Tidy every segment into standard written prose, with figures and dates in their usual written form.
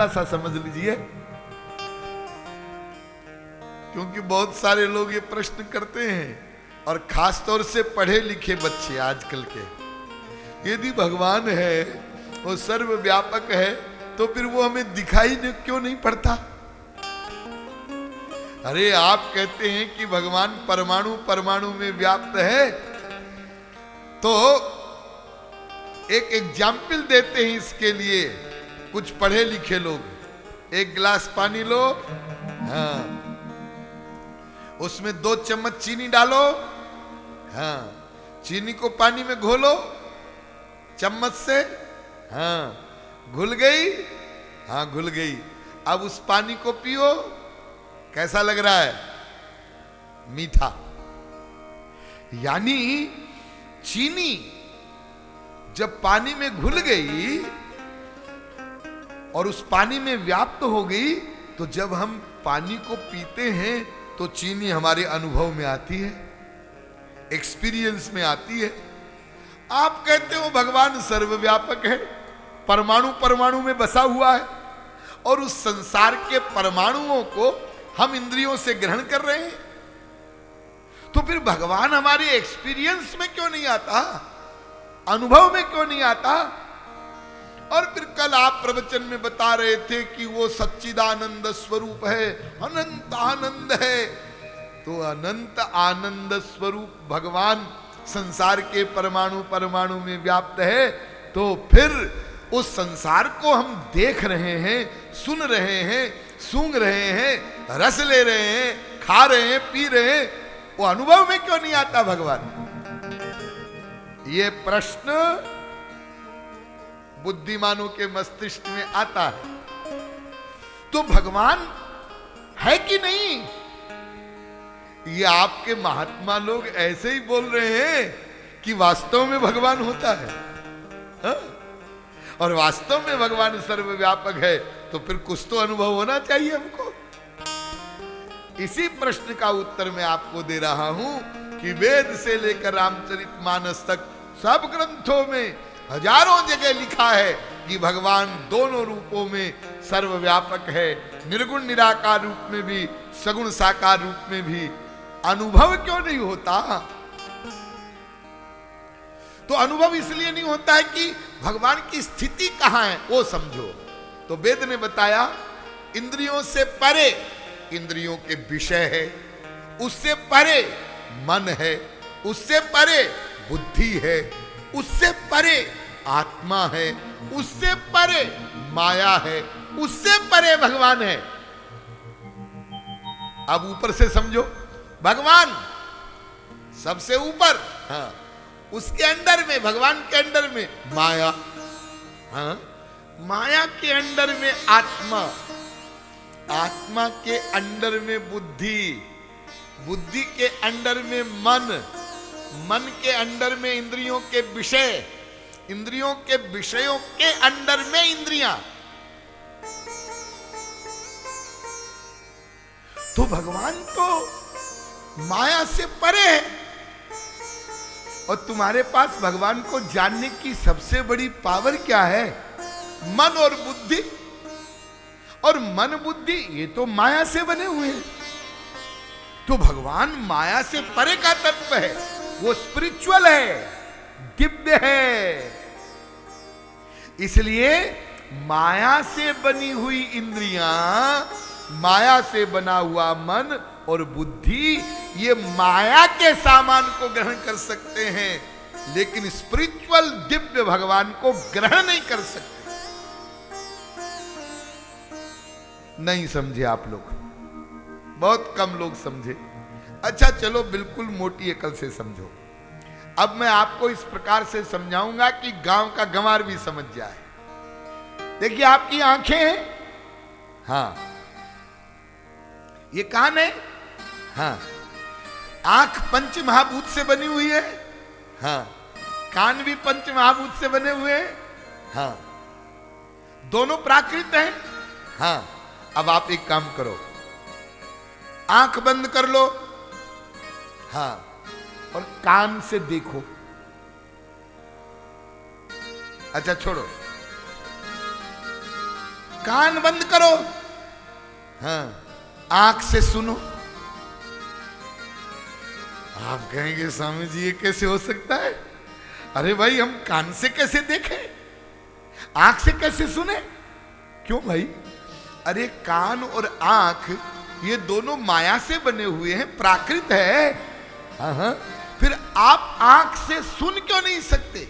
थोड़ा सा समझ लीजिए, क्योंकि बहुत सारे लोग ये प्रश्न करते हैं, और खास तौर से पढ़े लिखे बच्चे आजकल के, यदि भगवान है, वो सर्वव्यापक है, तो फिर वो हमें दिखाई क्यों नहीं पड़ता? अरे आप कहते हैं कि भगवान परमाणु परमाणु में व्याप्त है, तो एक एग्जाम्पल देते हैं इसके लिए कुछ पढ़े लिखे लोग। एक गिलास पानी लो, हाँ, उसमें 2 चम्मच चीनी डालो, हाँ, चीनी को पानी में घोलो चम्मच से, हाँ, घुल गई, हाँ घुल गई। अब उस पानी को पियो, कैसा लग रहा है? मीठा। यानी चीनी जब पानी में घुल गई और उस पानी में व्याप्त हो गई, तो जब हम पानी को पीते हैं तो चीनी हमारे अनुभव में आती है, एक्सपीरियंस में आती है। आप कहते हो भगवान सर्वव्यापक है, परमाणु परमाणु में बसा हुआ है, और उस संसार के परमाणुओं को हम इंद्रियों से ग्रहण कर रहे हैं, तो फिर भगवान हमारे एक्सपीरियंस में क्यों नहीं आता, अनुभव में क्यों नहीं आता? और फिर कल आप प्रवचन में बता रहे थे कि वो सच्चिदानंद स्वरूप है, अनंत आनंद है। तो अनंत आनंद स्वरूप भगवान संसार के परमाणु परमाणु में व्याप्त है, तो फिर उस संसार को हम देख रहे हैं, सुन रहे हैं, सूंघ रहे हैं, रस ले रहे हैं, खा रहे हैं, पी रहे हैं, वो अनुभव में क्यों नहीं आता भगवान? ये प्रश्न बुद्धिमानों के मस्तिष्क में आता है। तो भगवान है कि नहीं? ये आपके महात्मा लोग ऐसे ही बोल रहे हैं कि वास्तव में भगवान होता है, हा? और वास्तव में भगवान सर्वव्यापक है, तो फिर कुछ तो अनुभव होना चाहिए हमको। इसी प्रश्न का उत्तर मैं आपको दे रहा हूं कि वेद से लेकर रामचरितमानस तक सब ग्रंथों में हजारों जगह लिखा है कि भगवान दोनों रूपों में सर्वव्यापक है, निर्गुण निराकार रूप में भी, सगुण साकार रूप में भी। अनुभव क्यों नहीं होता? तो अनुभव इसलिए नहीं होता है कि भगवान की स्थिति कहां है वो समझो। तो वेद ने बताया इंद्रियों से परे इंद्रियों के विषय है, उससे परे मन है, उससे परे बुद्धि है, उससे परे आत्मा है, उससे परे माया है, उससे परे भगवान है। अब ऊपर से समझो, भगवान सबसे ऊपर, हाँ, उसके अंदर में, भगवान के अंदर में माया, हाँ, माया के अंदर में आत्मा, आत्मा के अंदर में बुद्धि, बुद्धि के अंदर में मन, मन के अंदर में इंद्रियों के विषय, इंद्रियों के विषयों के अंदर में इंद्रियां। तो भगवान तो माया से परे है, और तुम्हारे पास भगवान को जानने की सबसे बड़ी पावर क्या है? मन और बुद्धि। और मन बुद्धि ये तो माया से बने हुए हैं। तो भगवान माया से परे का तत्व है, वो स्पिरिचुअल है, दिव्य है। इसलिए माया से बनी हुई इंद्रियां, माया से बना हुआ मन और बुद्धि, ये माया के सामान को ग्रहण कर सकते हैं, लेकिन स्पिरिचुअल दिव्य भगवान को ग्रहण नहीं कर सकते। नहीं समझे आप लोग, बहुत कम लोग समझे। अच्छा चलो, बिल्कुल मोटी अकल से समझो। अब मैं आपको इस प्रकार से समझाऊंगा कि गांव का गंवार भी समझ जाए। देखिए, आपकी आंखें हैं, हाँ, ये कान है, हाँ, आंख पंच महाभूत से बनी हुई है, हाँ, कान भी पंच महाभूत से बने हुए हैं, हाँ, दोनों प्राकृत हैं, हाँ। अब आप एक काम करो, आंख बंद कर लो, हाँ, और कान से देखो। अच्छा छोड़ो, कान बंद करो, हाँ, आंख से सुनो। आप कहेंगे स्वामी जी ये कैसे हो सकता है? अरे भाई हम कान से कैसे देखें, आंख से कैसे सुने? क्यों भाई? अरे कान और आंख ये दोनों माया से बने हुए हैं, प्राकृत है। हाँ, फिर आप आंख से सुन क्यों नहीं सकते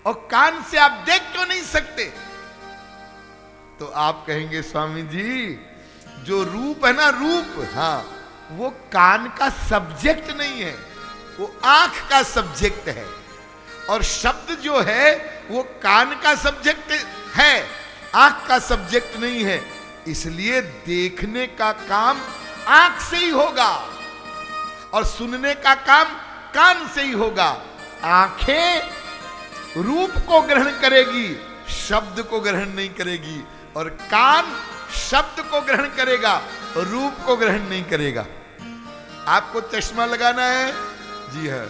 और कान से आप देख क्यों नहीं सकते? तो आप कहेंगे स्वामी जी जो रूप है ना, रूप, हाँ, वो कान का सब्जेक्ट नहीं है, वो आंख का सब्जेक्ट है। और शब्द जो है वो कान का सब्जेक्ट है, आंख का सब्जेक्ट नहीं है। इसलिए देखने का काम आंख से ही होगा और सुनने का काम कान से ही होगा। आंखें रूप को ग्रहण करेगी, शब्द को ग्रहण नहीं करेगी, और कान शब्द को ग्रहण करेगा और रूप को ग्रहण नहीं करेगा। आपको चश्मा लगाना है, जी हाँ,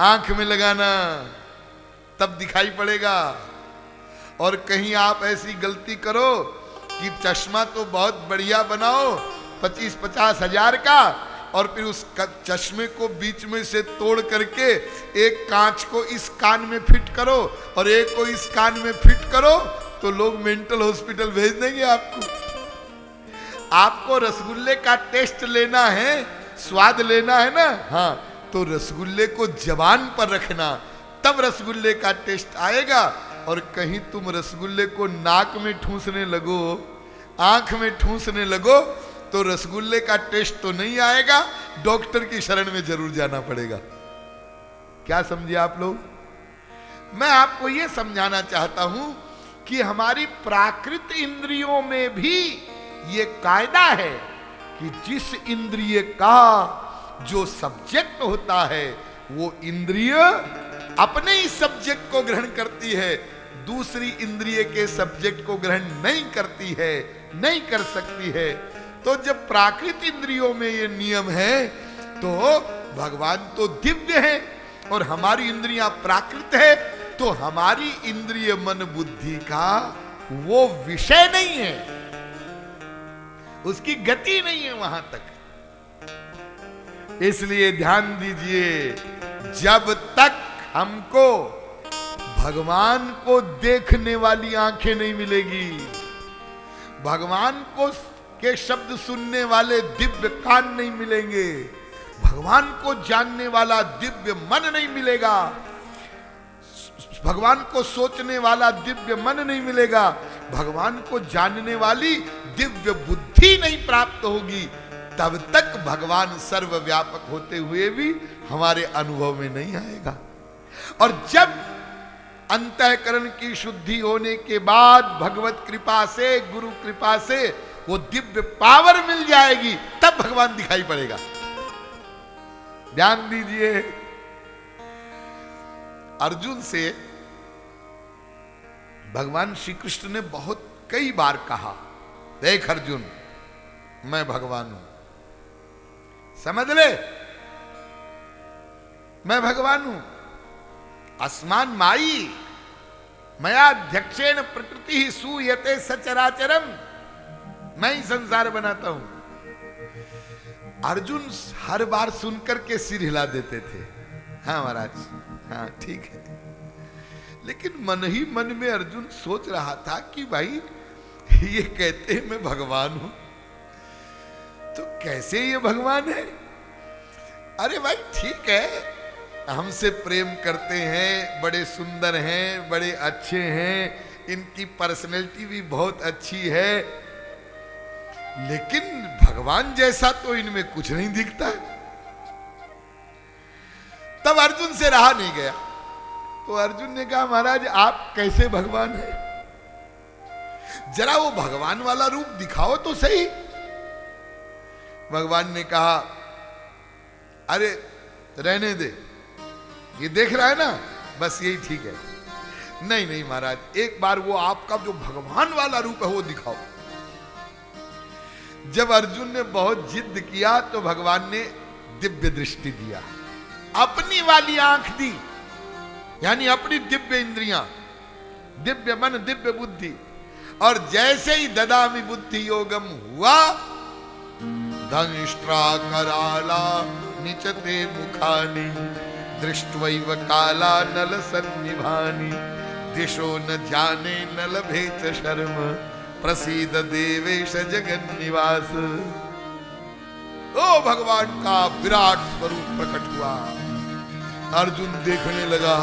आंख में लगाना, तब दिखाई पड़ेगा। और कहीं आप ऐसी गलती करो कि चश्मा तो बहुत बढ़िया बनाओ 25-50 हजार का, और फिर उस चश्मे को बीच में से तोड़ करके एक कांच को इस कान में फिट करो और एक को इस कान में फिट करो, तो लोग मेंटल हॉस्पिटल भेज देंगे आपको। आपको रसगुल्ले का टेस्ट लेना है, स्वाद लेना है ना, हाँ, तो रसगुल्ले को जबान पर रखना, तब रसगुल्ले का टेस्ट आएगा। और कहीं तुम रसगुल्ले को नाक में ठूसने लगो, आंख में ठूसने लगो, तो रसगुल्ले का टेस्ट तो नहीं आएगा, डॉक्टर की शरण में जरूर जाना पड़ेगा। क्या समझे आप लोग? मैं आपको यह समझाना चाहता हूं कि हमारी प्राकृत इंद्रियों में भी ये कायदा है कि जिस इंद्रिय का जो सब्जेक्ट होता है वो इंद्रिय अपने ही सब्जेक्ट को ग्रहण करती है, दूसरी इंद्रिय के सब्जेक्ट को ग्रहण नहीं करती है, नहीं कर सकती है। तो जब प्राकृत इंद्रियों में ये नियम है तो भगवान तो दिव्य है और हमारी इंद्रियां प्राकृत है, तो हमारी इंद्रिय मन बुद्धि का वो विषय नहीं है, उसकी गति नहीं है वहां तक। इसलिए ध्यान दीजिए, जब तक हमको भगवान को देखने वाली आंखें नहीं मिलेगी, भगवान को के शब्द सुनने वाले दिव्य कान नहीं मिलेंगे, भगवान को जानने वाला दिव्य मन नहीं मिलेगा, भगवान को सोचने वाला दिव्य मन नहीं मिलेगा, भगवान को जानने वाली दिव्य बुद्धि नहीं प्राप्त होगी, तब तक भगवान सर्वव्यापक होते हुए भी हमारे अनुभव में नहीं आएगा। और जब अंतःकरण की शुद्धि होने के बाद भगवत कृपा से, गुरु कृपा से वो दिव्य पावर मिल जाएगी, तब भगवान दिखाई पड़ेगा। ध्यान दीजिए, अर्जुन से भगवान श्री कृष्ण ने बहुत कई बार कहा, देख अर्जुन, मैं भगवान हूं, समझ ले, मैं भगवान हूं। अस्मान माई मया अध्यक्षेण प्रकृति ही सूयते सचराचरम, मैं ही संसार बनाता हूं। अर्जुन हर बार सुनकर के सिर हिला देते थे, हाँ महाराज, हाँ ठीक है। लेकिन मन ही मन में अर्जुन सोच रहा था कि भाई ये कहते हैं मैं भगवान हूं, तो कैसे ये भगवान है? अरे भाई ठीक है, हमसे प्रेम करते हैं, बड़े सुंदर हैं, बड़े अच्छे हैं, इनकी पर्सनैलिटी भी बहुत अच्छी है, लेकिन भगवान जैसा तो इनमें कुछ नहीं दिखता है। तब अर्जुन से रहा नहीं गया, तो अर्जुन ने कहा महाराज आप कैसे भगवान हैं? जरा वो भगवान वाला रूप दिखाओ तो सही। भगवान ने कहा अरे रहने दे, ये देख रहा है ना, बस यही ठीक है। नहीं नहीं महाराज, एक बार वो आपका जो भगवान वाला रूप है वो दिखाओ। जब अर्जुन ने बहुत जिद किया तो भगवान ने दिव्य दृष्टि दिया, अपनी वाली आंख दी, यानी अपनी दिव्य इंद्रियां, दिव्य मन, दिव्य बुद्धि, और जैसे ही ददामि बुद्धि योगम हुआ, धनिष्ट्रा कराला निचते मुखानि दृष्ट्वैव काला नल सन्निभानि दिशो न जाने न लभे च शर्म प्रसीद देवेश जगन निवास। ओ भगवान का विराट स्वरूप प्रकट हुआ। अर्जुन देखने लगा,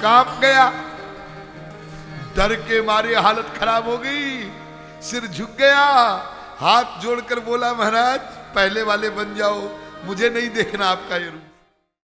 कांप गया, डर के मारे हालत खराब हो गई, सिर झुक गया, हाथ जोड़कर बोला महाराज पहले वाले बन जाओ, मुझे नहीं देखना आपका ये रूप।